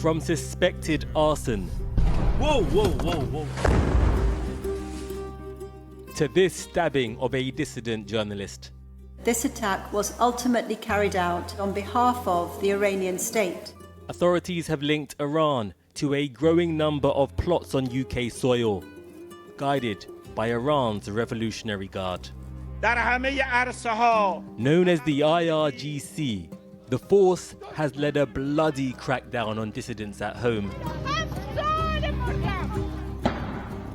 From suspected arson. Whoa, whoa, whoa, whoa. To this stabbing of a dissident journalist. This attack was ultimately carried out on behalf of the Iranian state. Authorities have linked Iran to a growing number of plots on UK soil, guided by Iran's Revolutionary Guard. Known as the IRGC, the force has led a bloody crackdown on dissidents at home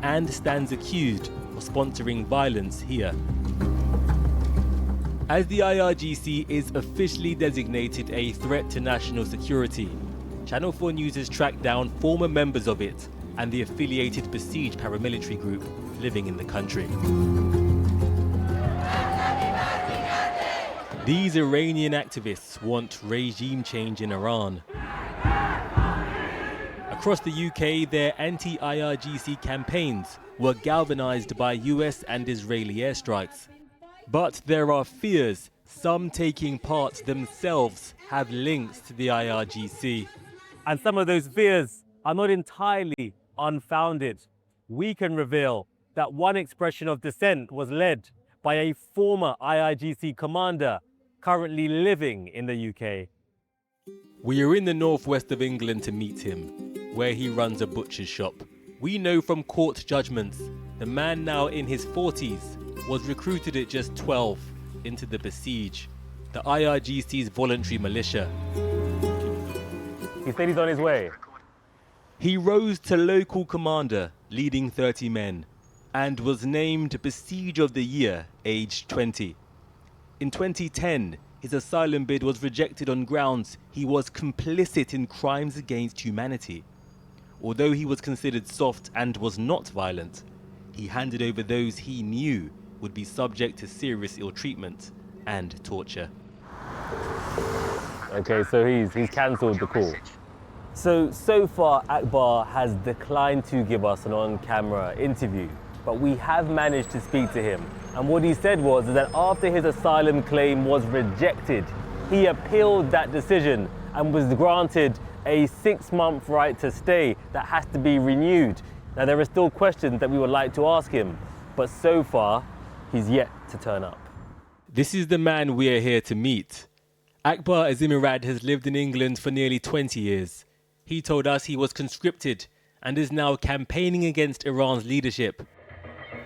and stands accused of sponsoring violence here. As the IRGC is officially designated a threat to national security, Channel 4 News has tracked down former members of it and the affiliated besieged paramilitary group living in the country. These Iranian activists want regime change in Iran. Across the UK, their anti-IRGC campaigns were galvanized by US and Israeli airstrikes. But there are fears some taking part themselves have links to the IRGC. And some of those fears are not entirely unfounded. We can reveal that one expression of dissent was led by a former IRGC commander currently living in the UK. We are in the northwest of England to meet him, where he runs a butcher's shop. We know from court judgments the man now in his 40s was recruited at just 12 into the Besiege, the IRGC's voluntary militia. He said he's on his way. He rose to local commander, leading 30 men, and was named Besiege of the Year, aged 20. In 2010, his asylum bid was rejected on grounds he was complicit in crimes against humanity. Although he was considered soft and was not violent, he handed over those he knew would be subject to serious ill treatment and torture. Okay, so he's cancelled the call. So far, Akbar has declined to give us an on-camera interview, but we have managed to speak to him. And what he said was that after his asylum claim was rejected, he appealed that decision and was granted a 6-month right to stay that has to be renewed. Now, there are still questions that we would like to ask him, but so far, he's yet to turn up. This is the man we are here to meet. Akbar Azimirad has lived in England for nearly 20 years. He told us he was conscripted and is now campaigning against Iran's leadership.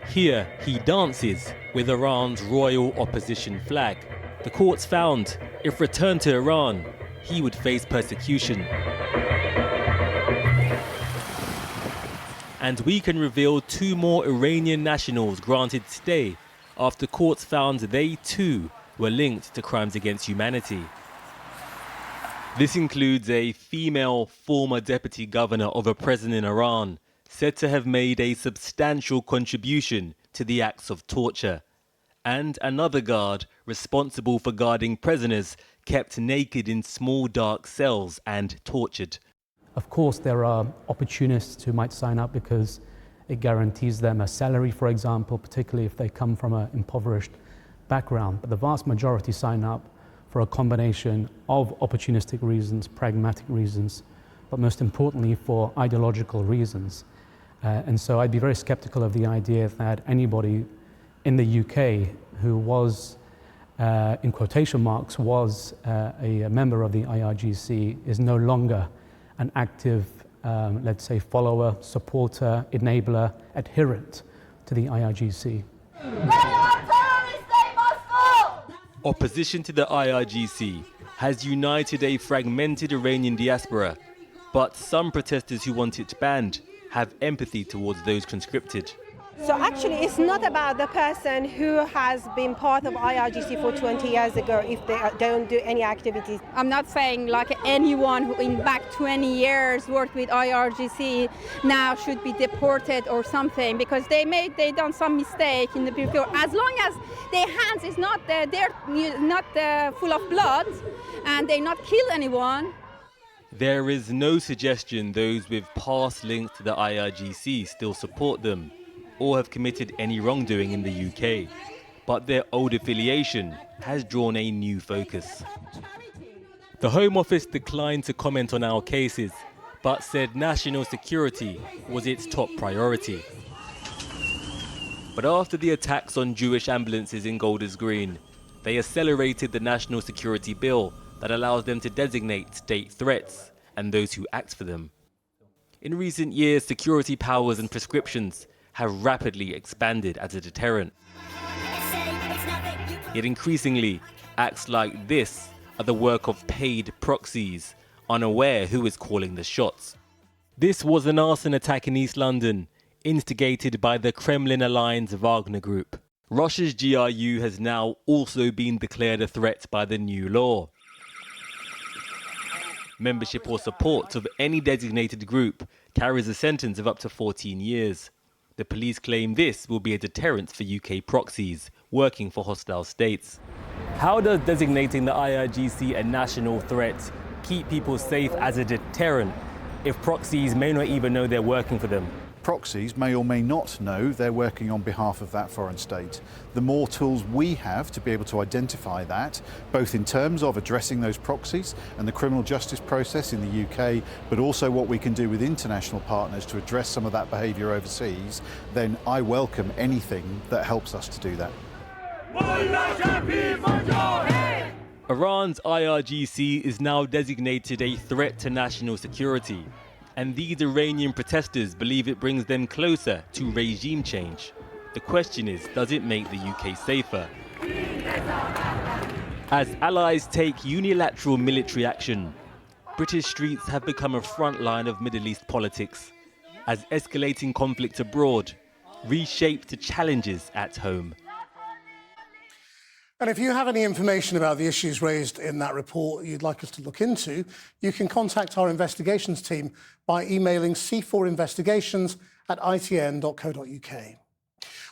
Here, he dances with Iran's royal opposition flag. The courts found if returned to Iran, he would face persecution. And we can reveal 2 more Iranian nationals granted stay after courts found they too were linked to crimes against humanity. This includes a female former deputy governor of a prison in Iran, said to have made a substantial contribution to the acts of torture, and another guard responsible for guarding prisoners kept naked in small dark cells and tortured. Of course, there are opportunists who might sign up because it guarantees them a salary, for example, particularly if they come from an impoverished background. But the vast majority sign up for a combination of opportunistic reasons, pragmatic reasons, but most importantly for ideological reasons. And so I'd be very skeptical of the idea that anybody in the UK who was, in quotation marks, was a member of the IRGC is no longer an active, let's say, follower, supporter, enabler, adherent to the IRGC. Opposition to the IRGC has united a fragmented Iranian diaspora, but some protesters who want it banned have empathy towards those conscripted. So actually it's not about the person who has been part of IRGC for 20 years ago if they don't do any activities. I'm not saying like anyone who in back 20 years worked with IRGC now should be deported or something, because they done some mistake in the before. As long as their hands is not full of blood and they not kill anyone. There is no suggestion those with past links to the IRGC still support them or have committed any wrongdoing in the UK, but their old affiliation has drawn a new focus. The Home Office declined to comment on our cases, but said national security was its top priority. But after the attacks on Jewish ambulances in Golders Green, they accelerated the national security bill that allows them to designate state threats and those who act for them. In recent years, security powers and prescriptions have rapidly expanded as a deterrent. Yet increasingly, acts like this are the work of paid proxies, unaware who is calling the shots. This was an arson attack in East London, instigated by the Kremlin-aligned Wagner Group. Russia's GRU has now also been declared a threat by the new law. Membership or support of any designated group carries a sentence of up to 14 years. The police claim this will be a deterrent for UK proxies working for hostile states. How does designating the IRGC a national threat keep people safe as a deterrent if proxies may not even know they're working for them? Proxies may or may not know they're working on behalf of that foreign state. The more tools we have to be able to identify that, both in terms of addressing those proxies and the criminal justice process in the UK, but also what we can do with international partners to address some of that behaviour overseas, then I welcome anything that helps us to do that. Iran's IRGC is now designated a threat to national security, and these Iranian protesters believe it brings them closer to regime change. The question is, does it make the UK safer? As allies take unilateral military action, British streets have become a front line of Middle East politics, as escalating conflict abroad reshapes the challenges at home. And if you have any information about the issues raised in that report you'd like us to look into, you can contact our investigations team by emailing c4investigations@itn.co.uk.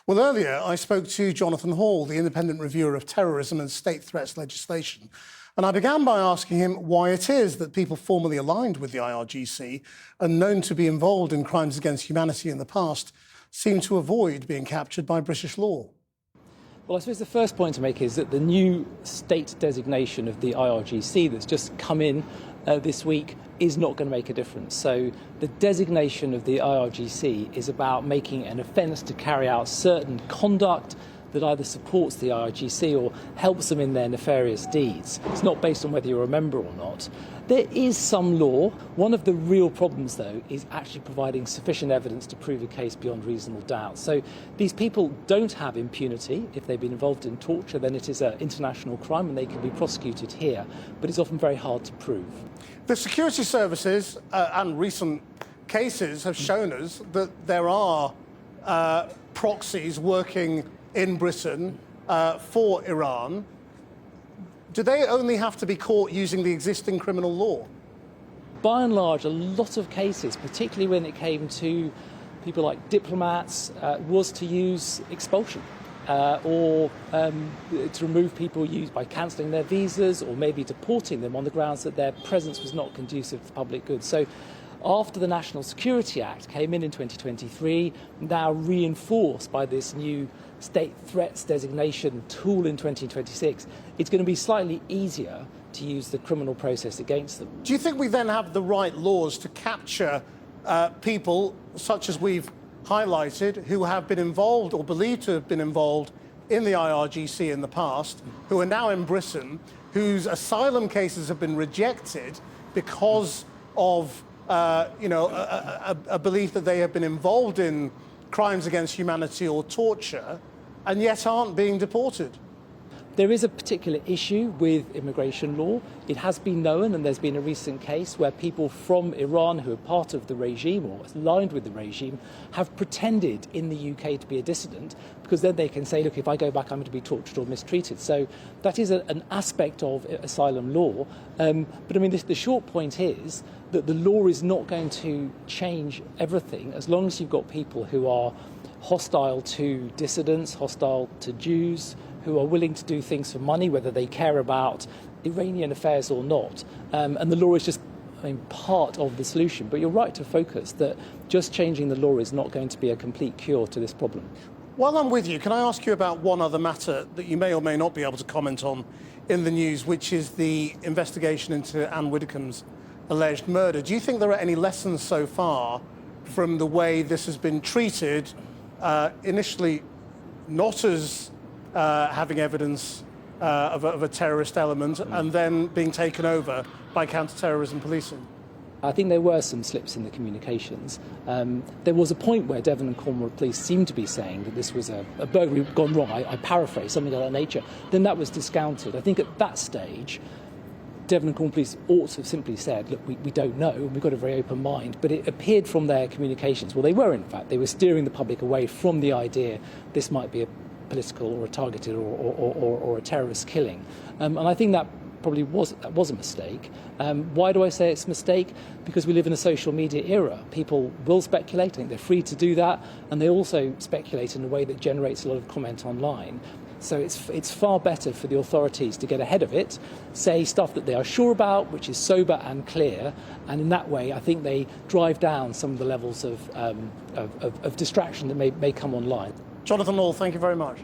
Well, earlier I spoke to Jonathan Hall, the independent reviewer of terrorism and state threats legislation, and I began by asking him why it is that people formerly aligned with the IRGC and known to be involved in crimes against humanity in the past seem to avoid being captured by British law. Well, I suppose the first point to make is that the new state designation of the IRGC that's just come in this week is not going to make a difference. So the designation of the IRGC is about making an offence to carry out certain conduct that either supports the IRGC or helps them in their nefarious deeds. It's not based on whether you're a member or not. There is some law. One of the real problems, though, is actually providing sufficient evidence to prove a case beyond reasonable doubt. So these people don't have impunity. If they've been involved in torture, then it is an international crime and they can be prosecuted here. But it's often very hard to prove. The security services and recent cases have shown us that there are proxies working in Britain for Iran. Do they only have to be caught using the existing criminal law? By and large, a lot of cases, particularly when it came to people like diplomats, was to use expulsion or to remove people used by cancelling their visas or maybe deporting them on the grounds that their presence was not conducive to public good. So after the National Security Act came in 2023, now reinforced by this new state threats designation tool in 2026, it's going to be slightly easier to use the criminal process against them. Do you think we then have the right laws to capture people such as we've highlighted who have been involved or believed to have been involved in the IRGC in the past, who are now in Britain, whose asylum cases have been rejected because of a belief that they have been involved in crimes against humanity or torture, and yet aren't being deported? There is a particular issue with immigration law. It has been known, and there's been a recent case where people from Iran who are part of the regime or aligned with the regime have pretended in the UK to be a dissident, because then they can say, look, if I go back, I'm going to be tortured or mistreated. So that is an aspect of asylum law. But I mean, the short point is that the law is not going to change everything as long as you've got people who are hostile to dissidents, hostile to Jews, who are willing to do things for money, whether they care about Iranian affairs or not. And the law is just part of the solution. But you're right to focus that just changing the law is not going to be a complete cure to this problem. While I'm with you, can I ask you about one other matter that you may or may not be able to comment on in the news, which is the investigation into Anne Widdecombe's alleged murder. Do you think there are any lessons so far from the way this has been treated, initially not as having evidence of a terrorist element, and then being taken over by counter-terrorism policing? I think there were some slips in the communications. There was a point where Devon and Cornwall Police seemed to be saying that this was a burglary gone wrong. I paraphrase, something of that nature. Then that was discounted. I think at that stage, Devon and Cornwall Police ought to have simply said, look, we don't know, and we've got a very open mind. But it appeared from their communications, well, they were, in fact, they were steering the public away from the idea this might be a political or a targeted or a terrorist killing. And I think that probably was a mistake. Why do I say it's a mistake? Because we live in a social media era. People will speculate, I think they're free to do that, and they also speculate in a way that generates a lot of comment online. So it's far better for the authorities to get ahead of it, say stuff that they are sure about, which is sober and clear, and in that way I think they drive down some of the levels of distraction that may come online. Jonathan Law, thank you very much.